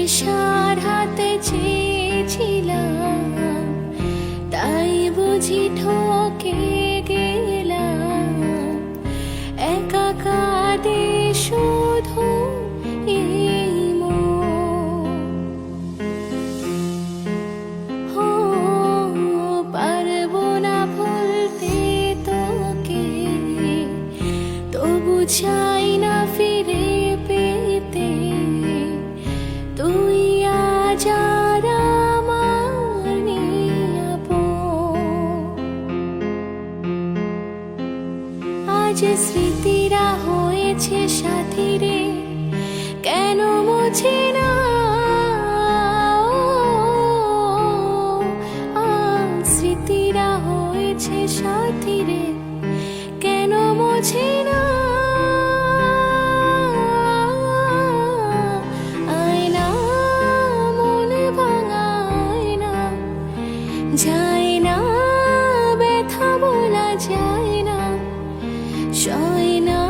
নেশার হাতে চেয়েছিলাম, তাই বুঝি ঠকে গেলাম। একা কাঁদে শুধু এই মন। হো, পারবো না ভুলতে তোকে, তবু চাই না ফিরে পেতে। তুই আজ আর আমার নিরাপদ। আজ স্মৃতিরা হয়েছে সাথী রে, কেন মুছে না? আজ স্মৃতিরা হয়েছে সাথী রে, কেন মুছে না? আয়না, মন ভাঙা আয়না, যায় না ব্যথা বলা যায় না, সয় না